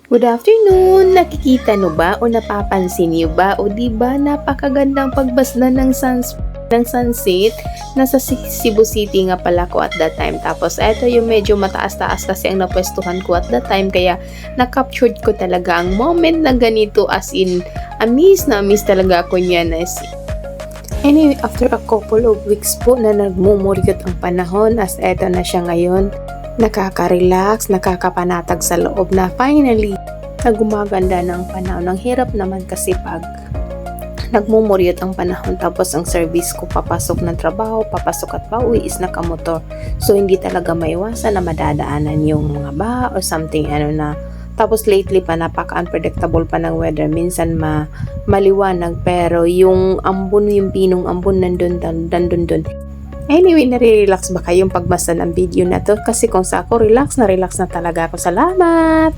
Good afternoon! Nakikita no ba o napapansin niyo ba o di ba napakagandang pagbasda ng sunset? Nasa Cebu City nga pala ko at that time. Tapos eto yung medyo mataas-taas kasi ang napwestuhan ko at that time kaya na-captured ko talaga ang moment na ganito as in na miss talaga ako niyan. Anyway, after a couple of weeks po na nagmumuryot ang panahon as eto na siya ngayon. Nakaka-relax, nakakapanatag sa loob na finally na gumaganda ng panahon. Ang hirap naman kasi pag nagmumuryot ang panahon tapos ang service ko papasok ng trabaho, papasok at pauwi is nakamotor. So hindi talaga maiwasan na madadaanan yung mga baha or something na. Tapos lately pa napaka-unpredictable pa ng weather. Minsan maliwanag pero yung ambon, yung pinong ambon nandun. Anyway, nare-relax ba kayong pagbasa ng video na to? Kasi kung sa ako, relax na talaga ako. Salamat!